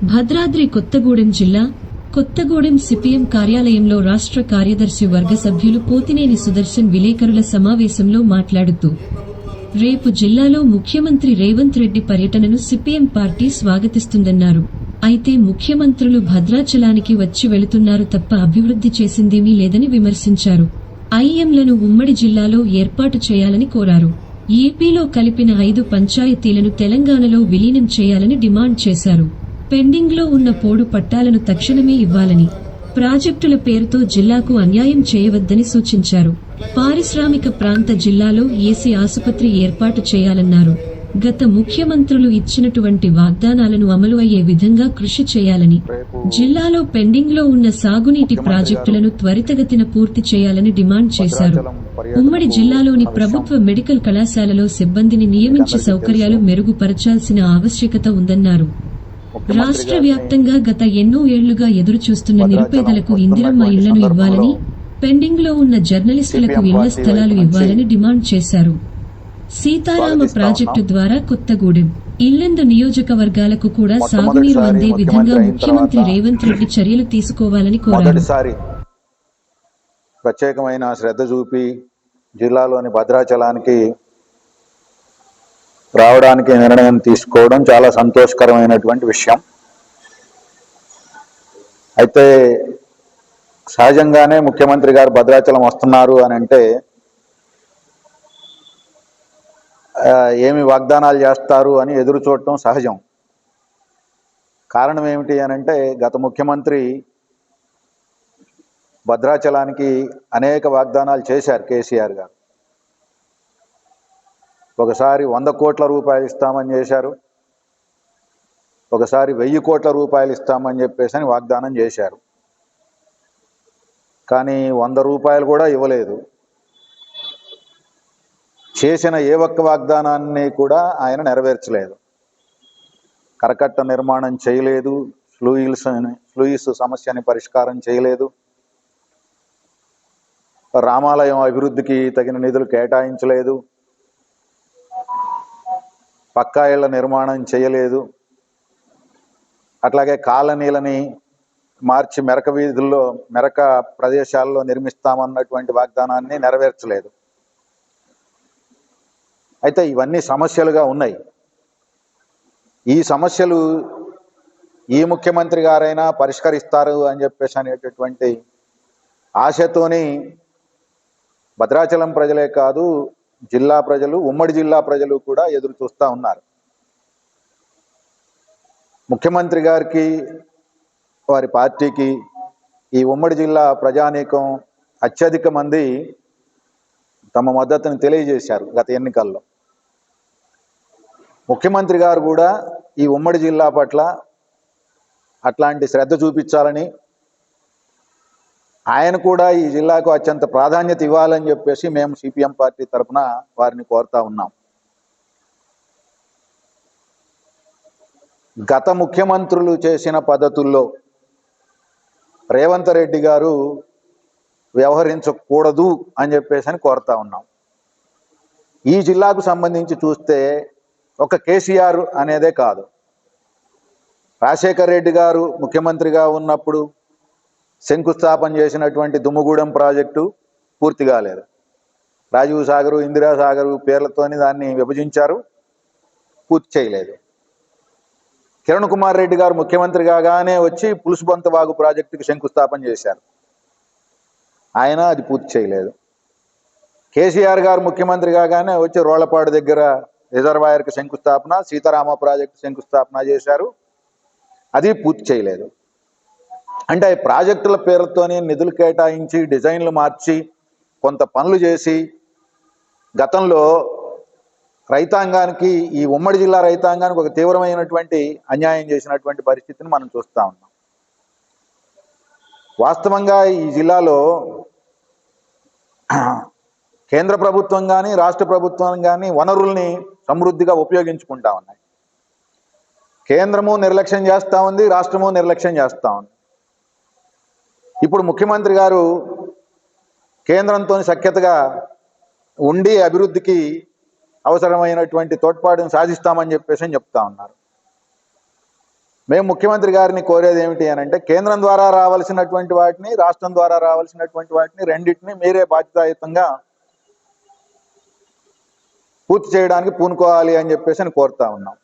భద్రాద్రి కొత్తగూడెం జిల్లా కొత్తగూడెం సిపిఎం కార్యాలయంలో రాష్ట్ర కార్యదర్శి వర్గ సభ్యులు పోతినేని సుదర్శన్ విలేకరుల సమావేశంలో మాట్లాడుతూ రేపు జిల్లాలో ముఖ్యమంత్రి రేవంత్ రెడ్డి పర్యటనను సిపిఎం పార్టీ స్వాగతిస్తుందన్నారు. అయితే ముఖ్యమంత్రులు భద్రాచలానికి వచ్చి వెళుతున్నారు తప్ప అభివృద్ధి చేసిందేమీ లేదని విమర్శించారు. ఐఎంలను ఉమ్మడి జిల్లాలో ఏర్పాటు చేయాలని కోరారు. ఏపీలో కలిపిన 5 పంచాయతీలను తెలంగాణలో విలీనం చేయాలని డిమాండ్ చేశారు. పెండింగ్లో ఉన్న పోడు పట్టాలను తక్షణమే ఇవ్వాలని, ప్రాజెక్టుల పేరుతో జిల్లాకు అన్యాయం చేయవద్దని సూచించారు. పారిశ్రామిక ప్రాంత జిల్లాలో ఏసీ ఆసుపత్రి ఏర్పాటు చేయాలన్నారు. గత ముఖ్యమంత్రులు ఇచ్చినటువంటి వాగ్దానాలను అమలు అయ్యే విధంగా కృషి చేయాలని, జిల్లాలో పెండింగ్లో ఉన్న సాగునీటి ప్రాజెక్టులను త్వరితగతిన పూర్తి చేయాలని డిమాండ్ చేశారు. ఉమ్మడి జిల్లాలోని ప్రభుత్వ మెడికల్ కళాశాలలో సిబ్బందిని నియమించి సౌకర్యాలు మెరుగుపరచాల్సిన ఆవశ్యకత ఉందన్నారు. రాష్ట్ర వ్యాప్తంగా గత ఎన్నో ఏళ్లుగా ఎదురుచూస్తున్న నిరుపేదలకు ఇందిరమ్మ ఇళ్లను ఇవ్వాలని, పెండింగ్లో ఉన్న జర్నలిస్టులకు ఇళ్ల స్థలాలు ఇవ్వాలని డిమాండ్ చేశారు. సీతారామ ప్రాజెక్టు ద్వారా కొత్తగూడెం, ఇల్లందు నియోజకవర్గాలకు కూడా సాగునీరు అందే విధంగా ముఖ్యమంత్రి రేవంత్ రెడ్డి చర్యలు తీసుకోవాలని కోరారు. ప్రత్యేకమైన శ్రద్ధ చూపి జిల్లాలోని భద్రాచలానికి రావడానికి నిర్ణయం తీసుకోవడం చాలా సంతోషకరమైనటువంటి విషయం. అయితే సహజంగానే ముఖ్యమంత్రి గారు భద్రాచలం వస్తున్నారు అని అంటే ఏమి వాగ్దానాలు చేస్తారు అని ఎదురు చూడటం సహజం. కారణం ఏమిటి అని అంటే గత ముఖ్యమంత్రి భద్రాచలానికి అనేక వాగ్దానాలు చేశారు కేసీఆర్ గారు. ఒకసారి 100 కోట్ల రూపాయలు ఇస్తామని చేశారు, ఒకసారి 1000 కోట్ల రూపాయలు ఇస్తామని చెప్పేసి వాగ్దానం చేశారు. కానీ 100 రూపాయలు కూడా ఇవ్వలేదు. చేసిన ఏ ఒక్క వాగ్దానాన్ని కూడా ఆయన నెరవేర్చలేదు. కరకట్ట నిర్మాణం చేయలేదు, స్లూయిస్ సమస్యని పరిష్కారం చేయలేదు, రామాలయం అభివృద్ధికి తగిన నిధులు కేటాయించలేదు, పక్కా ఇళ్ల నిర్మాణం చేయలేదు, అట్లాగే కాలనీలని మార్చి మెరక ప్రదేశాల్లో నిర్మిస్తామన్నటువంటి వాగ్దానాన్ని నెరవేర్చలేదు. అయితే ఇవన్నీ సమస్యలుగా ఉన్నాయి. ఈ సమస్యలు ఈ ముఖ్యమంత్రి గారైనా పరిష్కరిస్తారు అని చెప్పేసి అనేటటువంటి ఆశతోని భద్రాచలం ప్రజలే కాదు, జిల్లా ప్రజలు, ఉమ్మడి జిల్లా ప్రజలు కూడా ఎదురు చూస్తూ ఉన్నారు. ముఖ్యమంత్రి గారికి, వారి పార్టీకి ఈ ఉమ్మడి జిల్లా ప్రజానీకం అత్యధిక మంది తమ మద్దతును తెలియజేశారు గత ఎన్నికల్లో. ముఖ్యమంత్రి గారు కూడా ఈ ఉమ్మడి జిల్లా పట్ల అట్లాంటి శ్రద్ధ చూపించాలని, ఆయన కూడా ఈ జిల్లాకు అత్యంత ప్రాధాన్యత ఇవ్వాలని చెప్పేసి మేము సిపిఎం పార్టీ తరఫున వారిని కోరుతా ఉన్నాం. గత ముఖ్యమంత్రులు చేసిన పద్ధతుల్లో రేవంత్ రెడ్డి గారు వ్యవహరించకూడదు అని చెప్పేసి కోరుతా ఉన్నాం. ఈ జిల్లాకు సంబంధించి చూస్తే ఒక కేసీఆర్ అనేదే కాదు, రాజశేఖర్ రెడ్డి గారు ముఖ్యమంత్రిగా ఉన్నప్పుడు శంకుస్థాపన చేసినటువంటి దుమ్ముగూడెం ప్రాజెక్టు పూర్తి కాలేదు. రాజీవ్ సాగరు, ఇందిరా సాగరు పేర్లతోని దాన్ని విభజించారు, పూర్తి చేయలేదు. కిరణ్ కుమార్ రెడ్డి గారు ముఖ్యమంత్రి కాగానే వచ్చి పులుసుబంత వాగు ప్రాజెక్టుకి శంకుస్థాపన చేశారు, ఆయన అది పూర్తి చేయలేదు. కేసీఆర్ గారు ముఖ్యమంత్రి కాగానే వచ్చి రోళ్లపాడు దగ్గర రిజర్వాయర్కి శంకుస్థాపన, సీతారామ ప్రాజెక్టు శంకుస్థాపన చేశారు, అది పూర్తి చేయలేదు. అంటే ప్రాజెక్టుల పేరుతోనే నిధులు కేటాయించి, డిజైన్లు మార్చి, కొంత పనులు చేసి గతంలో రైతాంగానికి, ఈ ఉమ్మడి జిల్లా రైతాంగానికి ఒక తీవ్రమైనటువంటి అన్యాయం చేసినటువంటి పరిస్థితిని మనం చూస్తూ ఉన్నాం. వాస్తవంగా ఈ జిల్లాలో కేంద్ర ప్రభుత్వం కానీ రాష్ట్ర ప్రభుత్వం కానీ వనరుల్ని సమృద్ధిగా ఉపయోగించుకుంటా ఉన్నాయి. కేంద్రము నిర్లక్ష్యం చేస్తూ ఉంది, రాష్ట్రము నిర్లక్ష్యం చేస్తూ ఉంది. ఇప్పుడు ముఖ్యమంత్రి గారు కేంద్రంతో సఖ్యతగా ఉండి అభివృద్ధికి అవసరమైనటువంటి తోడ్పాటును సాధిస్తామని చెప్పేసి చెప్తా ఉన్నారు. మేము ముఖ్యమంత్రి గారిని కోరేది ఏమిటి అని అంటే, కేంద్రం ద్వారా రావాల్సినటువంటి వాటిని, రాష్ట్రం ద్వారా రావాల్సినటువంటి వాటిని రెండింటిని మీరే బాధ్యతాయుతంగా పూర్తి చేయడానికి పూనుకోవాలి అని చెప్పేసి కోరుతా ఉన్నాం.